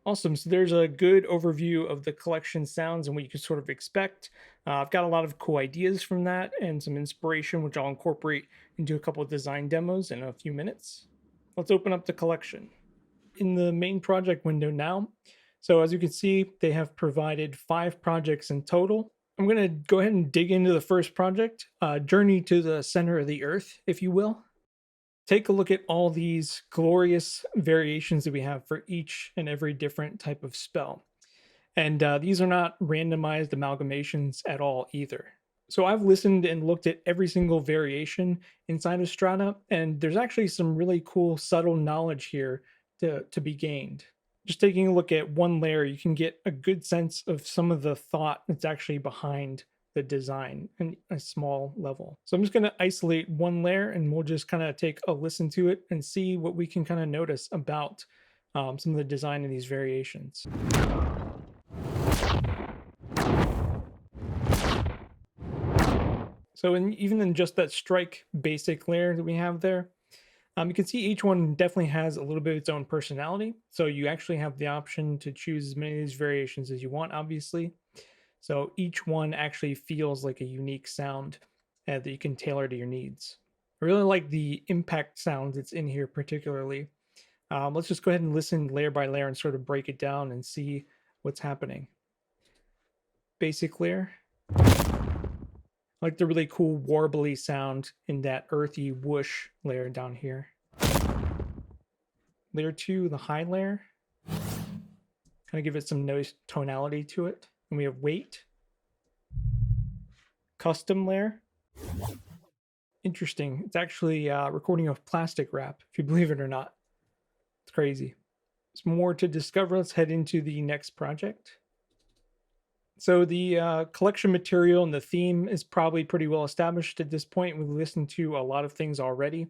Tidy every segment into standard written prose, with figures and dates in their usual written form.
Awesome. So there's a good overview of the collection sounds and what you can sort of expect. I've got a lot of cool ideas from that and some inspiration, which I'll incorporate into a couple of design demos in a few minutes. Let's open up the collection. In the main project window now, so as you can see, they have provided 5 projects in total. I'm going to go ahead and dig into the first project, Journey to the Center of the Earth, if you will. Take a look at all these glorious variations that we have for each and every different type of spell. And these are not randomized amalgamations at all either. So I've listened and looked at every single variation inside of Strata, and there's actually some really cool subtle knowledge here to be gained. Just taking a look at one layer, you can get a good sense of some of the thought that's actually behind the design in a small level. So I'm just going to isolate one layer and we'll just kind of take a listen to it and see what we can kind of notice about some of the design in these variations. So even in just that strike basic layer that we have there, you can see each one definitely has a little bit of its own personality. So you actually have the option to choose as many of these variations as you want, obviously. So each one actually feels like a unique sound that you can tailor to your needs. I really like the impact sound that's in here particularly. Let's just go ahead and listen layer by layer and sort of break it down and see what's happening. Basic layer. I like the really cool warbly sound in that earthy whoosh layer down here. Layer 2, the high layer. Kind of give it some noise tonality to it. And we have weight. Custom layer. Interesting. It's actually recording of plastic wrap, if you believe it or not. It's crazy. There's more to discover. Let's head into the next project. So the collection material and the theme is probably pretty well established at this point. We've listened to a lot of things already.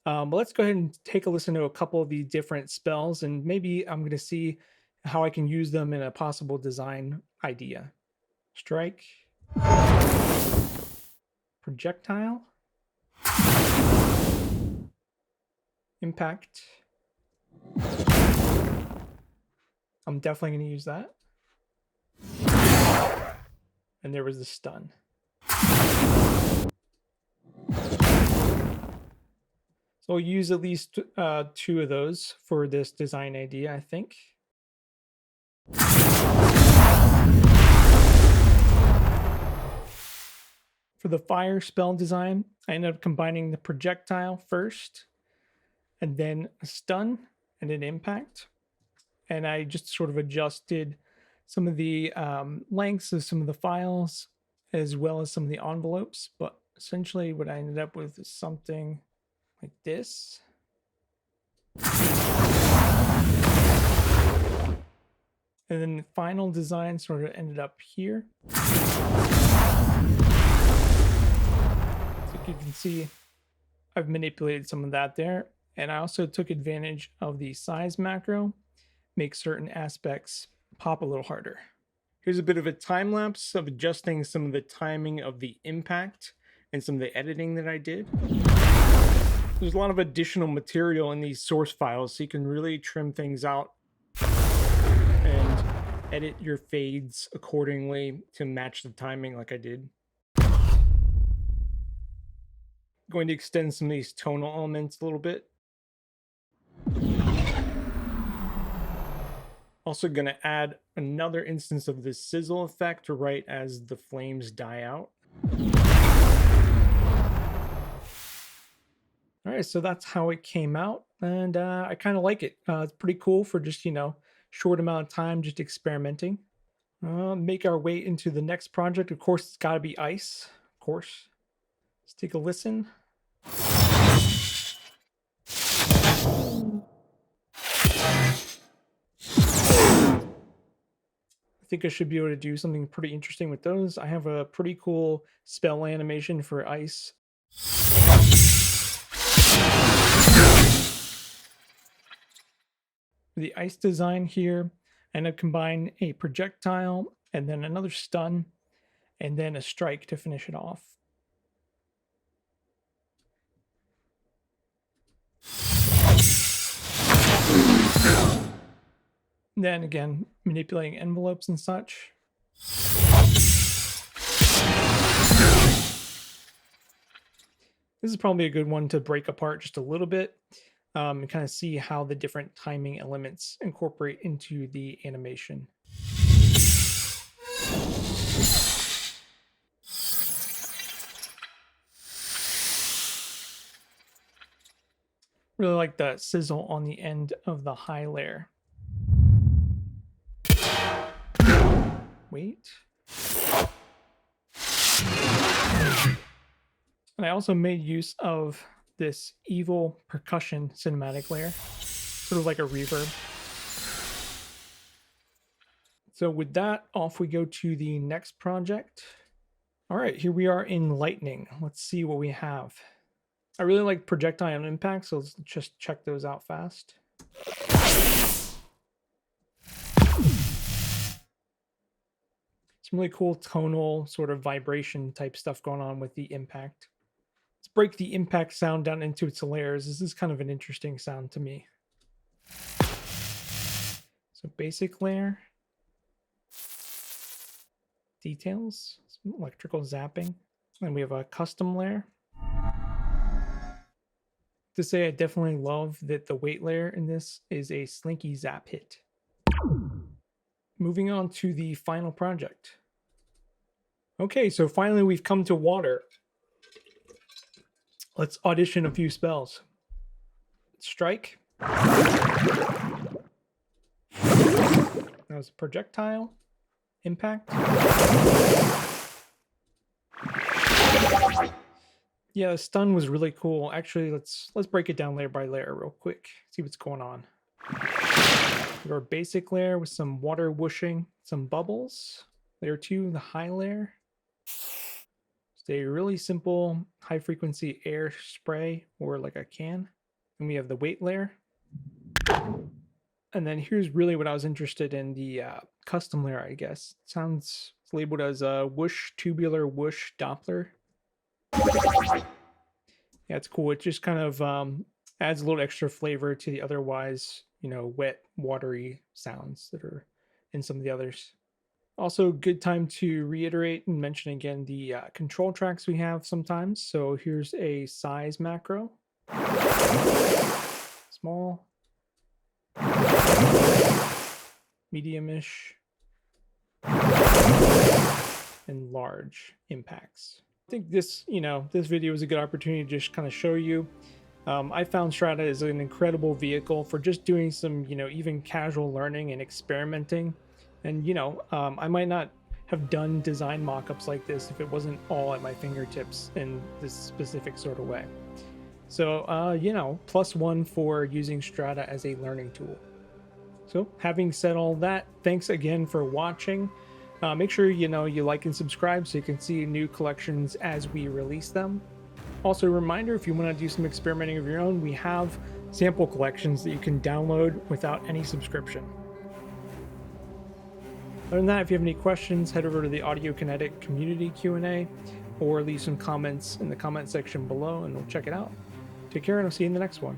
But let's go ahead and take a listen to a couple of the different spells, and maybe I'm going to see how I can use them in a possible design idea. Strike. Projectile. Impact. I'm definitely going to use that. And there was the stun. So I'll use at least 2 of those for this design idea, I think. For the fire spell design, I ended up combining the projectile first, and then a stun, and an impact. And I just sort of adjusted some of the lengths of some of the files, as well as some of the envelopes. But essentially what I ended up with is something like this. And then the final design sort of ended up here. So you can see I've manipulated some of that there. And I also took advantage of the size macro, make certain aspects pop a little harder. Here's a bit of a time lapse of adjusting some of the timing of the impact and some of the editing that I did. There's a lot of additional material in these source files, so you can really trim things out and edit your fades accordingly to match the timing like I did. Going to extend some of these tonal elements a little bit. Also going to add another instance of this sizzle effect right as the flames die out. All right, so that's how it came out, and I kind of like it. It's pretty cool for just, short amount of time, just experimenting. Make our way into the next project. Of course, it's got to be ice, of course. Let's take a listen. I think I should be able to do something pretty interesting with those. I have a pretty cool spell animation for ice. The ice design here, and I combine a projectile and then another stun and then a strike to finish it off. Then again, manipulating envelopes and such. This is probably a good one to break apart just a little bit and kind of see how the different timing elements incorporate into the animation. Really like the sizzle on the end of the high layer. Wait. And I also made use of this evil percussion cinematic layer, sort of like a reverb. So with that, off we go to the next project. All right, here we are in lightning. Let's see what we have. I really like projectile impact, so let's just check those out fast. Some really cool tonal sort of vibration type stuff going on with the impact. Let's break the impact sound down into its layers. This is kind of an interesting sound to me. So basic layer. Details. Some electrical zapping. And we have a custom layer. To say I definitely love that the weight layer in this is a slinky zap hit. Moving on to the final project. Okay, so finally we've come to water. Let's audition a few spells. Strike. That was a projectile. Impact. Yeah, the stun was really cool. Actually, let's break it down layer by layer real quick. See what's going on. Our basic layer with some water whooshing, some bubbles. Layer 2, the high layer. Just a really simple high frequency air spray or like a can. And we have the weight layer. And then here's really what I was interested in, the custom layer, I guess. It sounds labeled as a whoosh, tubular whoosh Doppler. Yeah, it's cool. It just kind of adds a little extra flavor to the otherwise, wet, watery sounds that are in some of the others. Also, good time to reiterate and mention again the control tracks we have sometimes. So here's a size macro. Small. Medium-ish. And large impacts. I think this video is a good opportunity to just kind of show you. I found Strata is an incredible vehicle for just doing some, even casual learning and experimenting. And, I might not have done design mockups like this if it wasn't all at my fingertips in this specific sort of way. So, +1 for using Strata as a learning tool. So, having said all that, thanks again for watching. Make sure you like and subscribe so you can see new collections as we release them. Also, a reminder, if you want to do some experimenting of your own, we have sample collections that you can download without any subscription. Other than that, if you have any questions, head over to the Audiokinetic community Q&A or leave some comments in the comment section below and we'll check it out. Take care and I'll see you in the next one.